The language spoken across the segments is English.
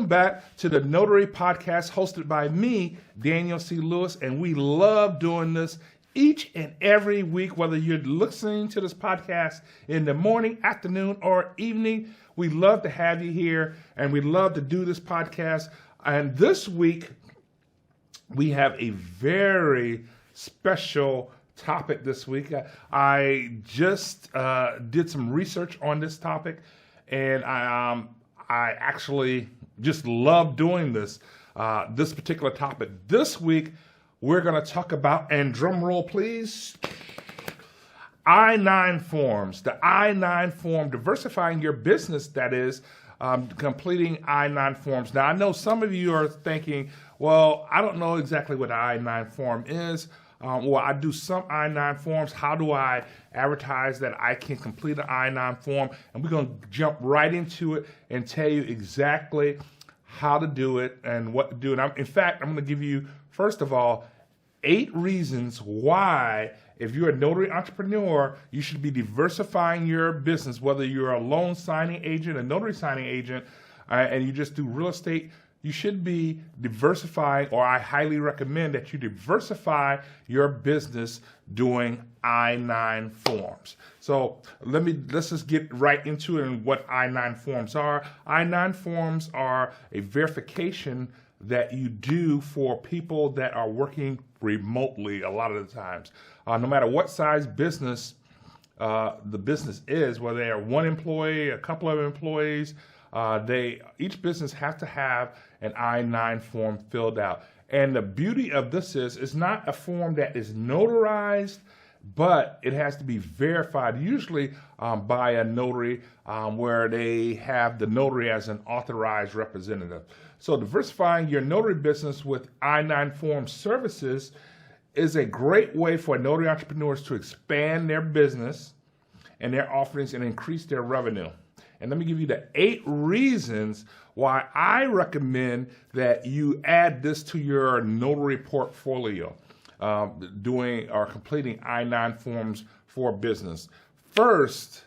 Welcome back to the Notary Podcast hosted by me, Daniel C. Lewis, and we love doing this each and every week, whether you're listening to this podcast in the morning, afternoon, or evening. We love to have you here, and we love to do this podcast. And this week, we have a very special topic this week. I just did some research on this topic, and I actually just love doing this particular topic. This week, we're going to talk about, and drum roll please, I-9 forms. The I-9 form, diversifying your business, that is, completing I-9 forms. Now, I know some of you are thinking, well, I don't know exactly what an I-9 form is. Well, I do some I-9 forms. How do I advertise that I can complete an I-9 form? And we're going to jump right into it and tell you exactly how to do it and what to do. And in fact, I'm going to give you, first of all, 8 reasons why, if you're a notary entrepreneur, you should be diversifying your business, whether you're a loan signing agent, a notary signing agent, and you just do real estate. You should be diversifying, or I highly recommend that you diversify your business doing I-9 forms. So let's just get right into it and what I-9 forms are. I-9 forms are a verification that you do for people that are working remotely a lot of the times. No matter what size business the business is, whether they are one employee, a couple of employees, each business has to have an I-9 form filled out. And the beauty of this is, it's not a form that is notarized, but it has to be verified, usually by a notary, where they have the notary as an authorized representative. So diversifying your notary business with I-9 form services is a great way for notary entrepreneurs to expand their business and their offerings and increase their revenue. And let me give you the 8 reasons why I recommend that you add this to your notary portfolio, doing or completing I-9 forms for business. First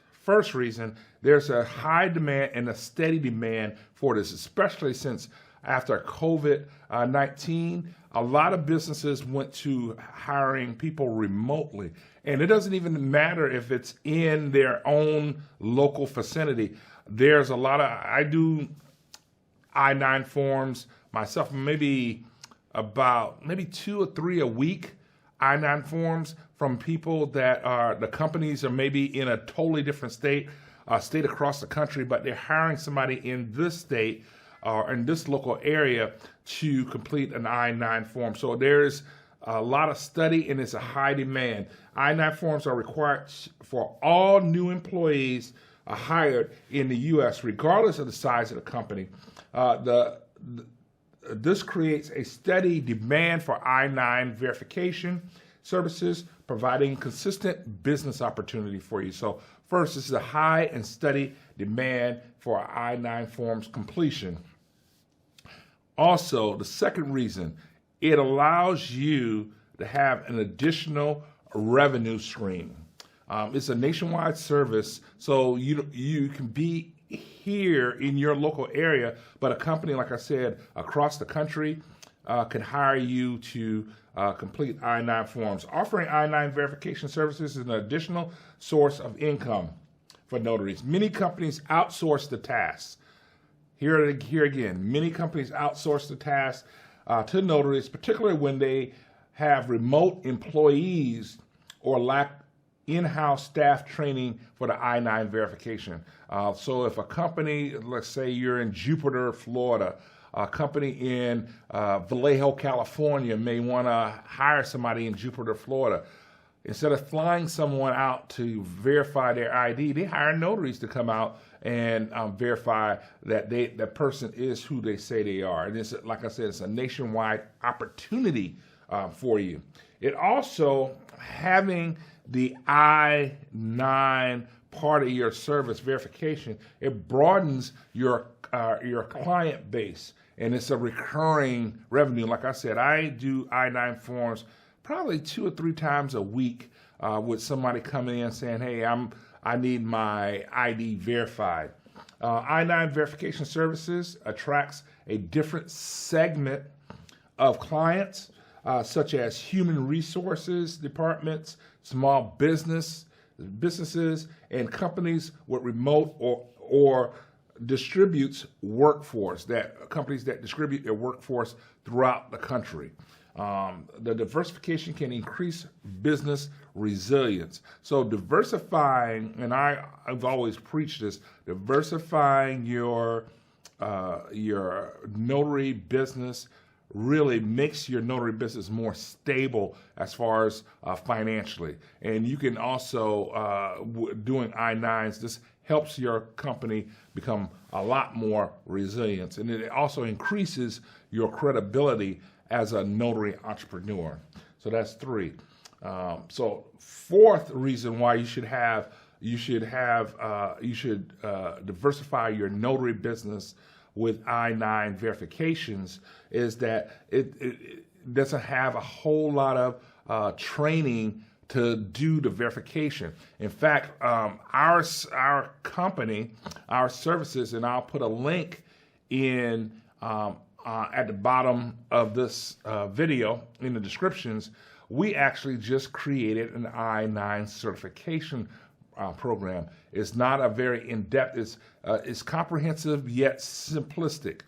reason, there's a high demand and a steady demand for this, especially since after COVID-19, a lot of businesses went to hiring people remotely. And it doesn't even matter if it's in their own local vicinity. There's a lot of, I do I-9 forms myself, maybe 2 or 3 a week, I-9 forms from people that are, the companies are maybe in a totally different state across the country, but they're hiring somebody in this state or in this local area to complete an I-9 form. So there's a lot of study and it's a high demand. I-9 forms are required for all new employees hired in the U.S., regardless of the size of the company. This creates a steady demand for I-9 verification services, providing consistent business opportunity for you. So first, this is a high and steady demand for I-9 forms completion. Also, the second reason, it allows you to have an additional revenue stream. It's a nationwide service, so you can be here in your local area, but a company, like I said, across the country can hire you to complete I-9 forms. Offering I-9 verification services is an additional source of income for notaries. Many companies outsource the tasks. Here again, many companies outsource the tasks to notaries, particularly when they have remote employees or lack in-house staff training for the I-9 verification. So if a company, let's say you're in Jupiter, Florida, a company in Vallejo, California may want to hire somebody in Jupiter, Florida. Instead of flying someone out to verify their ID, they hire notaries to come out and verify that that person is who they say they are. And it's, like I said, it's a nationwide opportunity for you. It also, having the I-9 part of your service verification, it broadens your client base, and it's a recurring revenue. Like I said, I do I-9 forms probably 2 or 3 times a week with somebody coming in saying, hey, I need my ID verified. I-9 verification services attracts a different segment of clients, such as human resources departments, small businesses, and companies with remote or distributes workforce, companies that distribute their workforce throughout the country. The diversification can increase business resilience. So diversifying, and I've always preached this, diversifying your notary business really makes your notary business more stable as far as financially. And you can also, doing I-9s, this helps your company become a lot more resilient. And it also increases your credibility as a notary entrepreneur. So that's 3. So fourth reason why you should diversify your notary business with I-9 verifications is that it doesn't have a whole lot of training to do the verification. In fact, our company, our services, and I'll put a link in at the bottom of this video in the descriptions, we actually just created an I-9 certification program. It's not a very in-depth, it's comprehensive yet simplistic.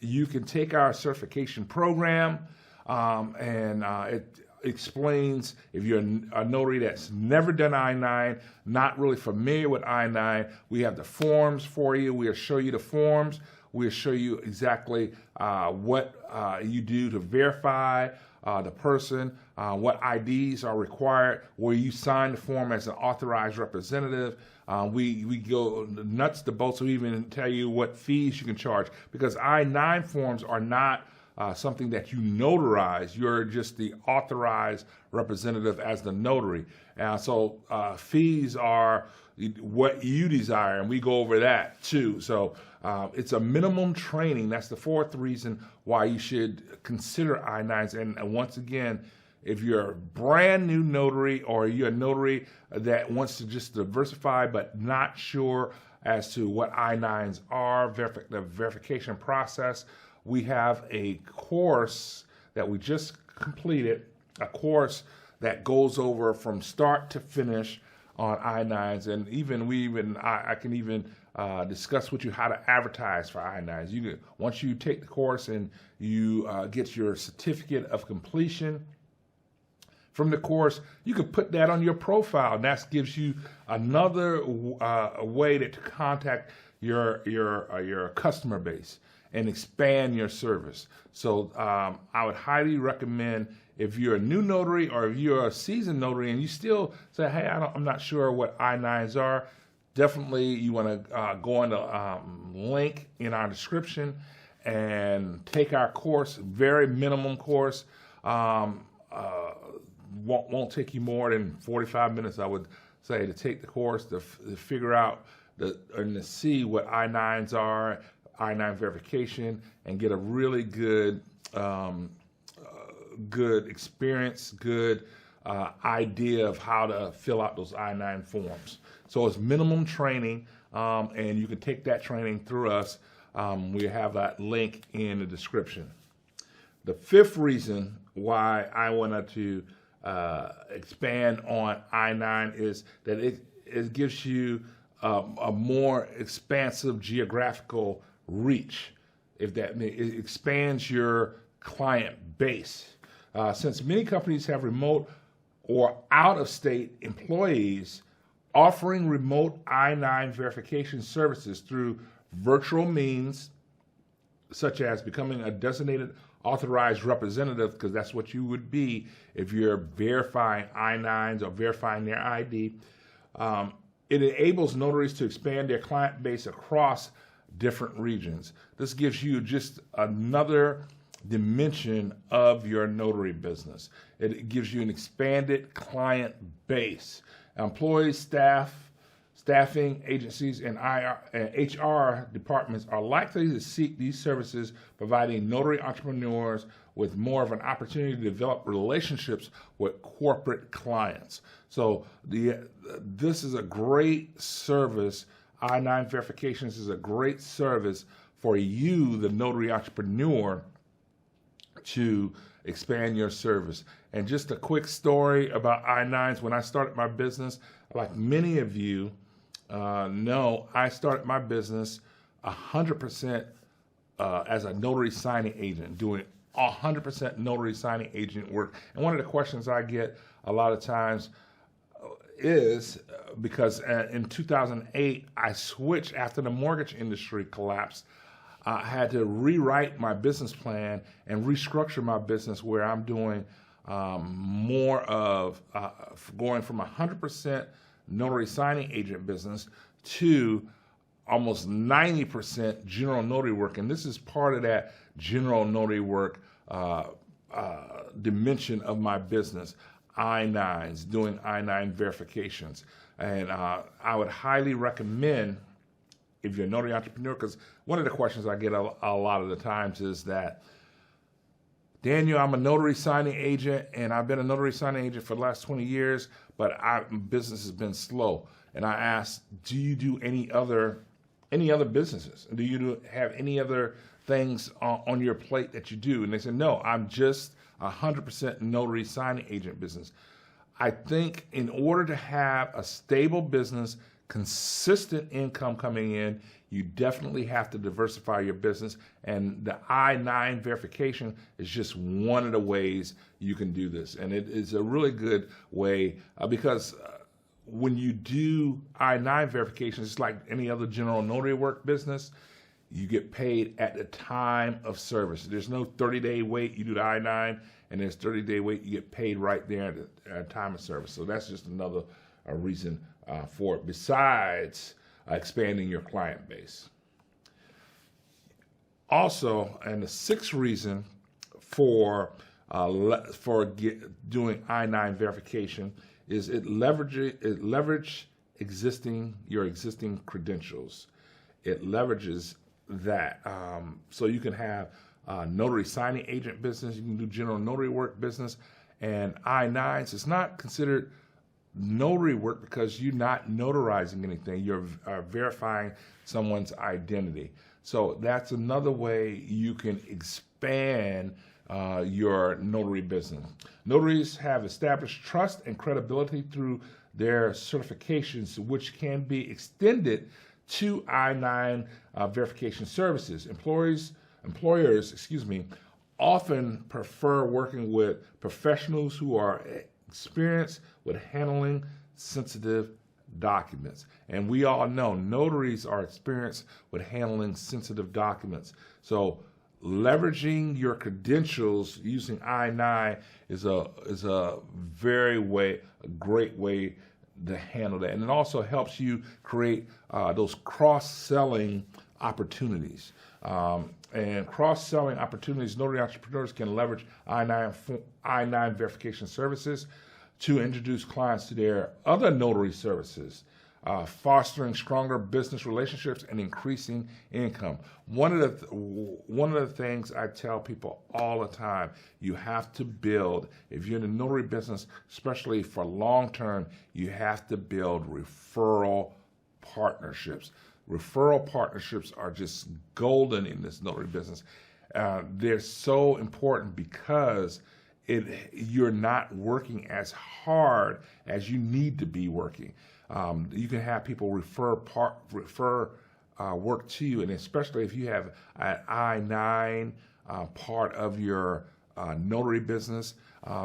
You can take our certification program and it explains, if you're a notary that's never done I-9, not really familiar with I-9, we have the forms for you. We'll show you the forms. We'll show you exactly what you do to verify the person, what IDs are required, where you sign the form as an authorized representative. We go nuts to bolts. We even tell you what fees you can charge, because I-9 forms are not something that you notarize. You're just the authorized representative as the notary. So fees are what you desire, and we go over that too. So it's a minimum training. That's the fourth reason why you should consider I-9s. And once again, if you're a brand new notary, or you're a notary that wants to just diversify but not sure as to what I-9s are, the verification process, we have a course that we just completed, a course that goes over from start to finish on I-9s, and I can even discuss with you how to advertise for I-9s. Once you take the course and you get your certificate of completion from the course, you can put that on your profile, and that gives you another way to contact your customer base and expand your service. So I would highly recommend, if you're a new notary or if you're a seasoned notary and you still say, hey, I'm not sure what I-9s are, definitely you want to go on the link in our description and take our course, very minimum course. Won't take you more than 45 minutes, I would say, to take the course, to figure out and to see what I-9s are, I-9 verification, and get a really good experience, good idea of how to fill out those I-9 forms. So it's minimum training, and you can take that training through us. We have that link in the description. The fifth reason why I wanted to expand on I-9 is that it gives you a more expansive geographical reach. It expands your client base. Since many companies have remote or out-of-state employees, offering remote I-9 verification services through virtual means, such as becoming a designated authorized representative, because that's what you would be if you're verifying I-9s or verifying their ID. It enables notaries to expand their client base across different regions. This gives you just another dimension of your notary business. It gives you an expanded client base. Employees, staffing agencies, and HR departments are likely to seek these services, providing notary entrepreneurs with more of an opportunity to develop relationships with corporate clients. So this is a great service. I-9 verifications is a great service for you, the notary entrepreneur, to expand your service. And just a quick story about I-9s. When I started my business, like many of you know, I started my business 100% as a notary signing agent, doing 100% notary signing agent work. And one of the questions I get a lot of times is because in 2008, I switched after the mortgage industry collapsed. I had to rewrite my business plan and restructure my business where I'm doing more of going from 100% notary signing agent business to almost 90% general notary work. And this is part of that general notary work dimension of my business. I-9s, doing I-9 verifications. And I would highly recommend, if you're a notary entrepreneur, because one of the questions I get a lot of the times is that, Daniel, I'm a notary signing agent, and I've been a notary signing agent for the last 20 years, but business has been slow. And I ask, do you do any other businesses? Do you have any other things on your plate that you do? And they said, no, I'm just 100% notary signing agent business. I think in order to have a stable business, consistent income coming in, you definitely have to diversify your business. And the I-9 verification is just one of the ways you can do this. And it is a really good way because when you do I-9 verifications, it's like any other general notary work business. You get paid at the time of service. There's no 30-day wait. You do the I-9, and there's 30-day wait. You get paid right there at the time of service. So that's just another reason for it, besides expanding your client base. Also, and the sixth reason for doing I-9 verification is it leverage your existing credentials. It leverages that. So you can have notary signing agent business, you can do general notary work business, and I-9s. It's not considered notary work because you're not notarizing anything. You're verifying someone's identity. So that's another way you can expand your notary business. Notaries have established trust and credibility through their certifications, which can be extended to I-9 verification services. Employers, often prefer working with professionals who are experienced with handling sensitive documents. And we all know notaries are experienced with handling sensitive documents. So leveraging your credentials using I-9 is a great way to handle that. And it also helps you create those cross-selling opportunities. And cross-selling opportunities, notary entrepreneurs can leverage I-9 verification services to introduce clients to their other notary services, fostering stronger business relationships and increasing income. One of the things I tell people all the time, you have to build, if you're in the notary business, especially for long term, you have to build referral partnerships. Referral partnerships are just golden in this notary business. They're so important because you're not working as hard as you need to be working. You can have people refer work to you, and especially if you have an I-9 part of your notary business,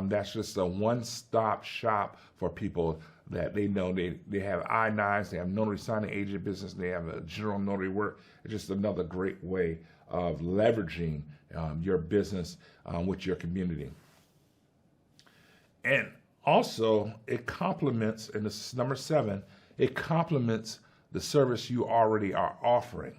that's just a one-stop shop for people that they know they have I-9s, they have notary signing agent business, they have a general notary work. It's just another great way of leveraging your business with your community. And also, it complements, and this is number 7, it complements the service you already are offering.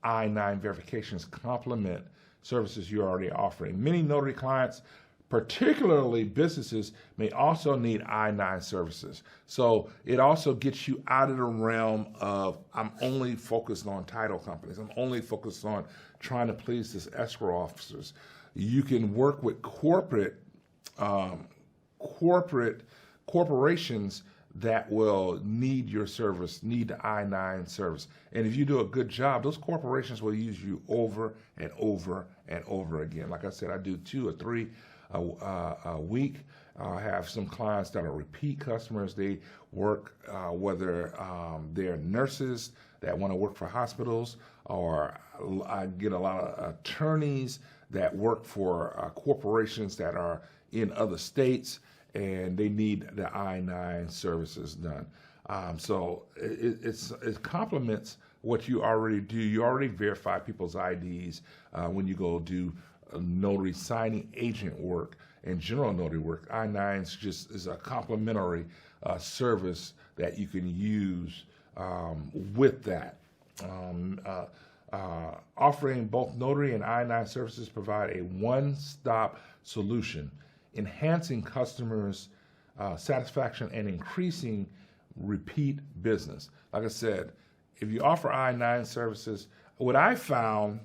I-9 verifications complement services you're already offering. Many notary clients, particularly businesses, may also need I-9 services. So it also gets you out of the realm of, I'm only focused on title companies. I'm only focused on trying to please this escrow officers. You can work with corporations that will need your service, need the I-9 service. And if you do a good job, those corporations will use you over and over and over again. Like I said, I do 2 or 3 a week. I have some clients that are repeat customers. They work, whether they're nurses that want to work for hospitals, or I get a lot of attorneys that work for corporations that are in other states, and they need the I-9 services done. So it complements what you already do. You already verify people's IDs when you go do notary signing agent work and general notary work. I-9 just is a complementary service that you can use with that. Offering both notary and I-9 services provide a one-stop solution, enhancing customers' satisfaction and increasing repeat business. Like I said, if you offer I-9 services, what I found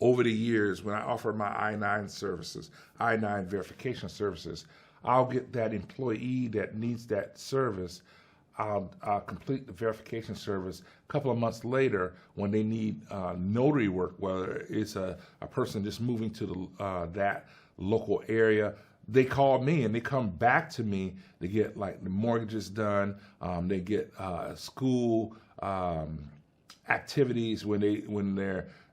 over the years when I offer my I-9 services, I-9 verification services, I'll get that employee that needs that service. I'll complete the verification service. A couple of months later, when they need notary work, whether it's a person just moving to that local area, they call me and they come back to me to get like the mortgages done. They get school activities when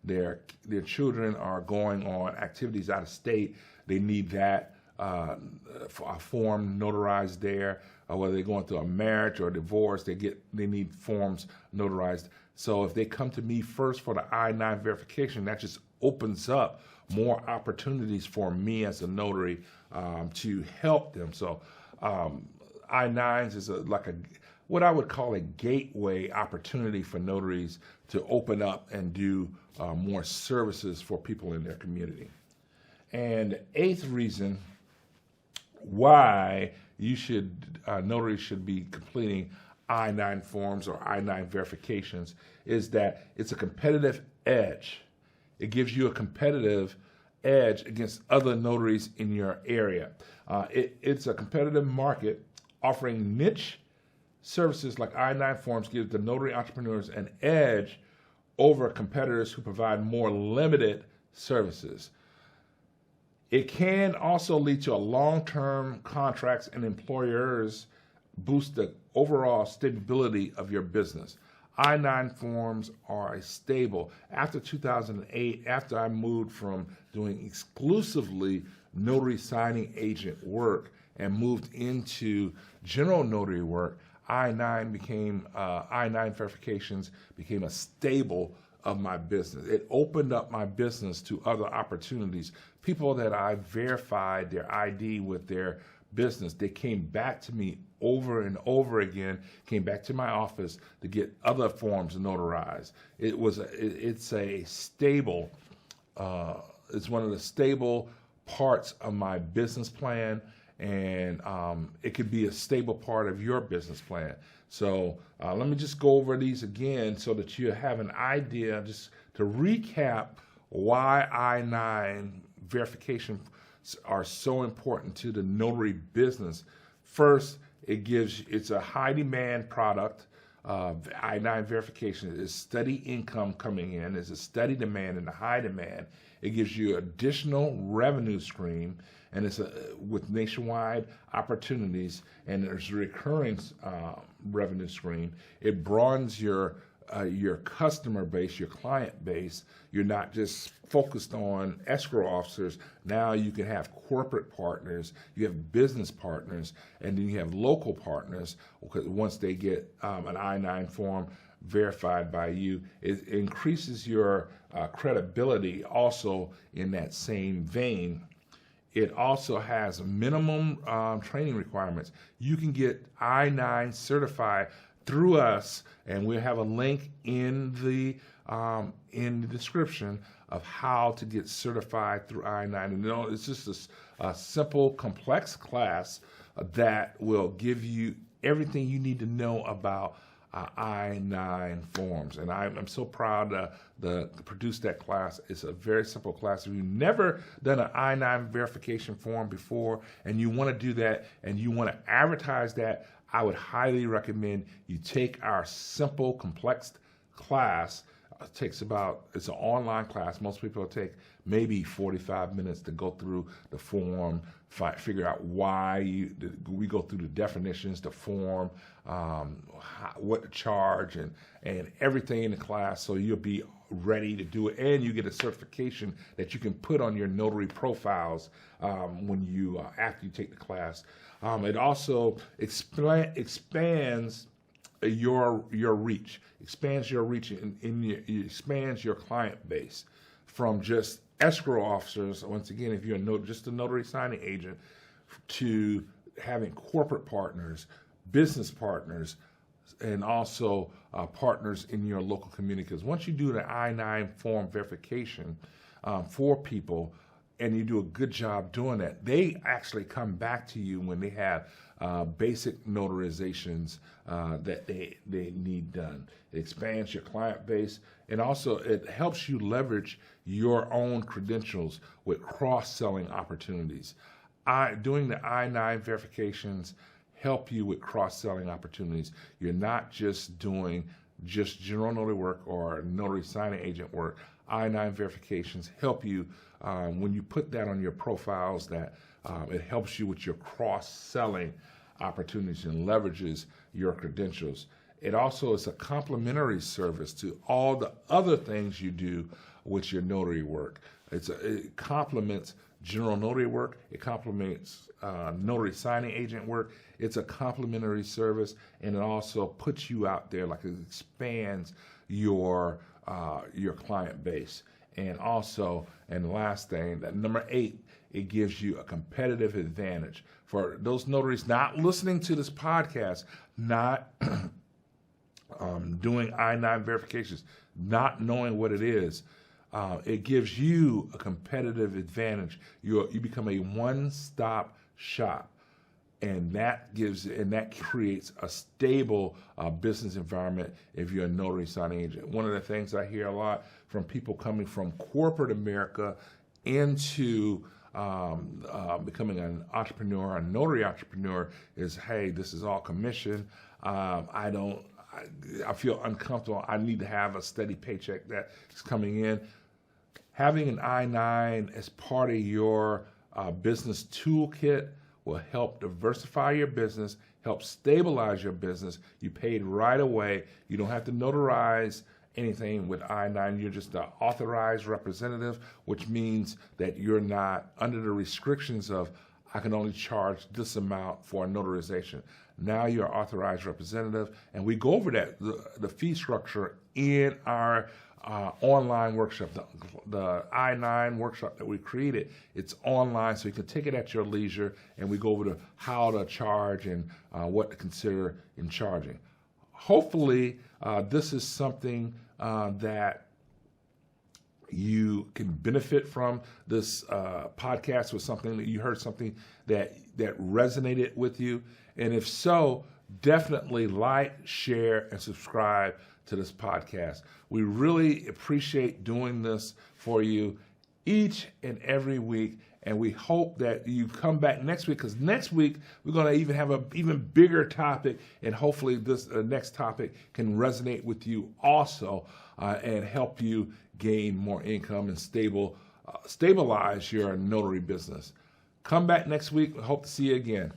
their children are going on activities out of state. They need that a form notarized there. Whether they're going through a marriage or a divorce, they need forms notarized. So if they come to me first for the I-9 verification, that just opens up more opportunities for me as a notary to help them. So I-9s is what I would call a gateway opportunity for notaries to open up and do more services for people in their community. And the 8th reason why notaries should be completing I-9 forms or I-9 verifications is that it's a competitive edge. It gives you a competitive edge against other notaries in your area. It's a competitive market. Offering niche services like I-9 forms gives the notary entrepreneurs an edge over competitors who provide more limited services. It can also lead to long-term contracts, and employers boost the overall stability of your business. I-9 forms are stable. After 2008, after I moved from doing exclusively notary signing agent work and moved into general notary work, I-9 verifications became a staple of my business. It opened up my business to other opportunities. People that I verified their ID with their business, they came back to me over and over again, came back to my office to get other forms notarized. It's a stable, it's one of the stable parts of my business plan, and it could be a stable part of your business plan. So let me just go over these again so that you have an idea, just to recap why I-9 verification are so important to the notary business. First, it's a high demand product. I-9 verification is steady income coming in. There's a steady demand and a high demand. It gives you additional revenue stream, and it's with nationwide opportunities, and there's a recurring revenue stream. It broadens your customer base, your client base. You're not just focused on escrow officers. Now you can have corporate partners, you have business partners, and then you have local partners, because once they get an I-9 form verified by you, it increases your credibility also in that same vein. It also has minimum training requirements. You can get I-9 certified through us, and we'll have a link in the description of how to get certified through I-9. And it's just a simple, complex class that will give you everything you need to know about I-9 forms. And I'm so proud to produce that class. It's a very simple class. If you've never done an I-9 verification form before and you want to do that and you want to advertise that, I would highly recommend you take our simple, complex class. It's an online class. Most people take maybe 45 minutes to go through the form, figure out why we go through the definitions, the form, what to charge, and everything in the class, so you'll be ready to do it, and you get a certification that you can put on your notary profiles when you after you take the class. It also expands your reach, expands your reach, expands your client base from just escrow officers. Once again, if you're just a notary signing agent, to having corporate partners, business partners, and also partners in your local community. Because once you do the I-9 form verification for people, and you do a good job doing that, they actually come back to you when they have basic notarizations that they need done. It expands your client base, and also it helps you leverage your own credentials with cross-selling opportunities. Doing the I-9 verifications help you with cross-selling opportunities. You're not just doing just general notary work or notary signing agent work. I-9 verifications help you when you put that on your profiles, that it helps you with your cross-selling opportunities and leverages your credentials. It also is a complementary service to all the other things you do with your notary work. It complements general notary work. It complements notary signing agent work. It's a complementary service, and it also puts you out there, like it expands your client base. And also, and the last thing, that number 8, it gives you a competitive advantage. For those notaries not listening to this podcast, not doing I-9 verifications, not knowing what it is, it gives you a competitive advantage. You become a one-stop shop, and that creates a stable business environment if you're a notary signing agent. One of the things I hear a lot from people coming from corporate America into becoming an entrepreneur, a notary entrepreneur, is, hey, this is all commission. I feel uncomfortable. I need to have a steady paycheck that is coming in. Having an I-9 as part of your business toolkit will help diversify your business, help stabilize your business. You paid right away. You don't have to notarize anything with I-9. You're just an authorized representative, which means that you're not under the restrictions of, I can only charge this amount for a notarization. Now you're an authorized representative, and we go over that, the fee structure, in our online workshop, the I-9 workshop that we created. It's online, so you can take it at your leisure, and we go over how to charge and what to consider in charging. Hopefully, this is something that you can benefit from. This podcast was something that you heard, something that resonated with you. And if so, definitely like, share, and subscribe to this podcast. We really appreciate doing this for you each and every week. And we hope that you come back next week, because next week we're going to even have an even bigger topic, and hopefully this next topic can resonate with you also and help you gain more income and stabilize your notary business. Come back next week. I hope to see you again.